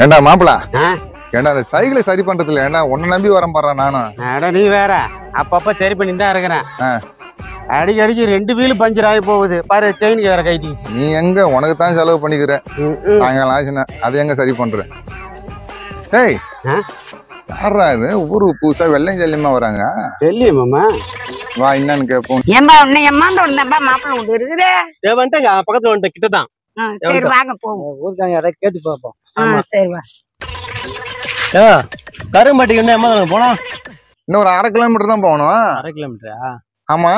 ஏண்டா மாப்பிள ஏண்டா அந்த சைக்கிளை சரி பண்றதுல ஏண்டா உன்னை நம்பி வரேன் பாரு நானும். நீ வேற அப்பப்ப சரி பண்ணி தான் இருக்கிறேன். அடிக்கடிக்கு 2 வீலும் பஞ்சர் ஆகி போகுது பாரு. செயின் வேற கைட்டி. நீ எங்க உனக்கு தான் செலவு பண்ணிக்கிற சாயங்காலம் ஆச்சுன்னா அதை எங்க சரி பண்ற? ஏய் யாரா இது ஊரு புதுசா வெள்ளையும் ஜல்லியமா வராங்க? வெள்ளியம்மா வா என்னன்னு கேப்போம். ஏம்பா உன்னை எம்மாந்த ஒண்ணப்பா மாப்பிள்ள உண்டு இருக்குதே. வந்துட்டேங்க பக்கத்துல வந்துட்ட கிட்டதான். சரி வாங்க போவோம். ஊருக்காங்க யாராவது கேட்டு பாப்போம். சரி வா. கரும்பட்டிக்கு என்ன எம்மா போனோம்? இன்னும் ஒரு 1/2 கிலோமீட்டர் தான் போகணும். 1/2 கிலோமீட்டரா? ஆமா.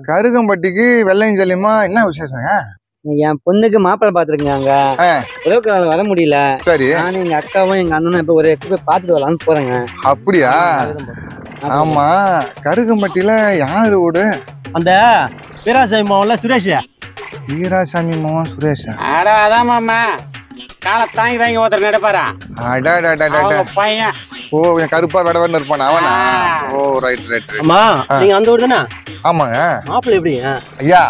கருகம்பட்டிக்கு வெள்ளையும் ஜல்லியமா என்ன விசேஷங்க? என் பொண்ணுக்கு மாப்பிள்ளை பாத்துருக்காங்க. உறவுக்கு வர முடியல. சரி. நானும் எங்க அக்காவும் எங்க அண்ணனும் இப்ப ஒரு இடத்துக்கு போய் பாத்துட்டு வரலாம்னு போறேங்க. அப்படியா? ஆமா. கருகம்பட்டியில யாரு வீடு? அந்த வீராசாமி மாவன்ல சுரேஷ். வீராசாமி மாவன் சுரேஷ். அதான் மாமா காலை தாங்கி ஒருத்தர் நடப்பாரா? பையன். ஓ கருப்பா விடவன்னு இருப்பான் அவனா? ஓ ரைட் ரைட். ஆமா நீங்க அந்த ஊர் தானே? ஆமாங்க. மாப்பிள்ளை எப்படி? ஐயா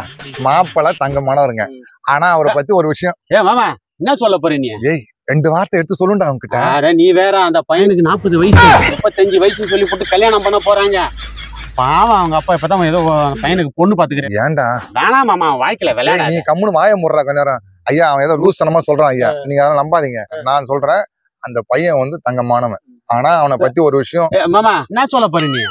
மாப்பிள்ளை தங்கமானவருங்க. ஆனா அவரை பத்தி ஒரு விஷயம். மாமா என்ன சொல்ல போற நீ? ஏய் 2 வார்த்தை எடுத்து சொல்லுண்டா அவங்க கிட்ட. நீ வேற அந்த பையனுக்கு 40 வயசு 35 வயசுன்னு சொல்லி போட்டு கல்யாணம் பண்ண போறாங்க. பாவம் அவங்க அப்பா இப்பதான் ஏதோ பையனுக்கு பொண்ணு பாத்துக்கிறேன். ஏன்டா? வேணாம் மாமா வாழ்க்கையில விளையாட. நீ கம்முன்னு வாய முடுறா கொஞ்ச நேரம். ஐயா அவன் ஏதோ லூஸ் தனமா சொல்றான் ஐயா. நீங்க அதெல்லாம் நம்பாதீங்க. நான் சொல்றேன் அந்த பையன் வந்து தங்கமானவன். ஆனா அவனை பத்தி ஒரு விஷயம். மாமா என்ன சொல்ல போற நீ?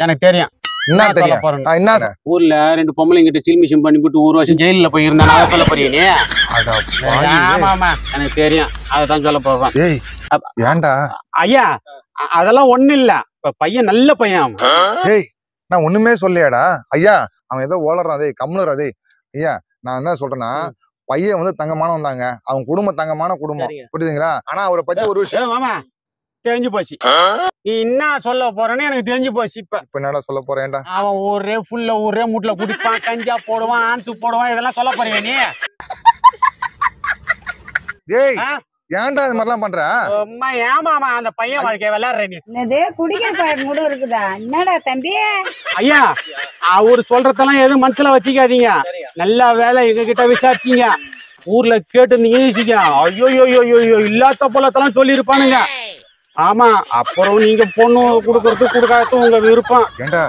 எனக்கு தெரியும். என்ன தெரியும்? என்ன ஊர்ல 2 பொம்பளைங்கிட்ட சில்மிஷம் பண்ணி போட்டு 1 வருஷம் ஜெயில போய் இருந்தா அதை சொல்ல போறிய நீ? ஆமா எனக்கு தெரியும். அதான் சொல்ல போறேன். ஏய் ஏன்டா? ஐயா அதெல்லாம் ஒண்ணு இல்ல. பையன் நல்ல பையன். ஏய் நான் ஒண்ணுமே சொல்லியாடா ஐயா. அவன் ஏதோ ஓலறான். அதே கம்முறாதே ஐயா. நான் என்ன சொல்றேன்னா பையன் வந்து தங்கமானவன் தாங்க. அவன் குடும்பம் தங்கமான குடும்பம். புரியுதுங்களா? ஆனா அவரை பத்தி ஒரு விஷயம் மாமா தெரிஞ்சு போச்சு. நீ என்ன சொல்ல போறேன்னு எனக்கு தெரிஞ்சு போச்சு. இப்ப என்னடா சொல்ல போறேன்டா? அவன் ஊரே மூட்ல குடிப்பான், கஞ்சா போடுவான், ஆன்சு போடுவான். இதெல்லாம் சொல்ல போறீங்க நீ? ஏய் ஏன்டா இது மாதிரிலாம் பண்ற? ஏமாமா அந்த பையன் வாழ்க்கைய விளையாடுற நீ? என்னது குடிக்கிற பழக்கம் கூட இருக்குதா? என்னடா தம்பி? ஐயா அவரு சொல்றதெல்லாம் எதுவும் மனசுல வச்சுக்காதீங்க. நல்ல வேலை எங்க கிட்ட விசாரிச்சீங்க. ஊர்ல கேட்டு நீங்க ஐயோ இல்லாத போலத்தெல்லாம் சொல்லி இருப்பானுங்க. ஆமா அப்புறம் நீங்க பொண்ணு குடுக்கறது குடுக்காத உங்க விருப்பம். ஏண்டா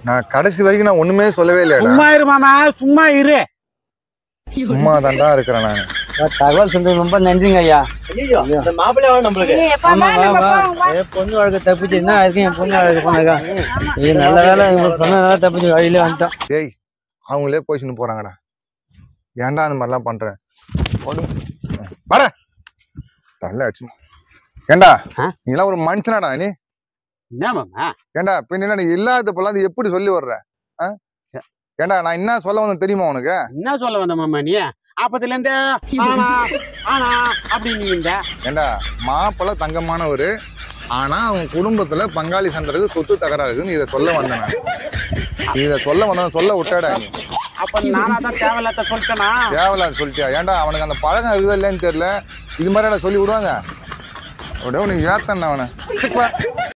நான் கடைசி வரைக்கும் நான் ஒண்ணுமே சொல்லவே இல்லையா? சும்மா இரு மாமா சும்மா இரு. சும்மா தாண்டா இருக்கிறேன் நான். தகவல் சொல்றது ரொம்ப நன்றிங்க ஐயா. மாப்பிள்ளை நம்மளுக்கு பொண்ணு வாழ்க்கை தப்பிச்சு என்ன ஆயிருக்கு? என் பொண்ணு வாழ்க்கை போனாக்கா இது நல்ல வேலை. சொன்னதால தப்பிச்சு வழியிலே வந்துட்டோம். ஏய் அவங்களே போயிச்சுன்னு போறாங்கடா. ஏன்டா அந்த மாதிரிலாம் பண்றேன்? வர தள்ள அடிச்சு. ஏண்டா நீலாம் ஒரு மனுஷனாடா நீ? என்ன மாமா? ஏண்டா பின்ன நீ இல்லாத போல எப்படி சொல்லி வர்ற? ஏண்டா நான் என்ன சொல்ல வந்தேன் தெரியுமா உனக்கு? என்ன சொல்ல வந்த மாமா நீ? அப்பத்துல இருந்து ஆனா அப்படின்னு. ஏண்டா மாப்பிள்ளை தங்கமானவரு. ஆனா அவங்க குடும்பத்துல பங்காளி சந்தருக்கு சொத்து தகராறு இருக்குன்னு இதை சொல்ல வந்தேன். இதை சொல்ல வந்தேன் சொல்ல விட்டாடா நீ. அப்ப நானா தான் தேவையில்லாத சொல்லிட்டேனா? தேவையில்லாத சொல்லிட்டியா? ஏண்டா அவனுக்கு அந்த பழக்கம் இருக்குதா இல்லைன்னு தெரியல. இது மாதிரி சொல்லி விடுவாங்க. அப்படியே உனக்கு ஏத்தண்ணா அவனை.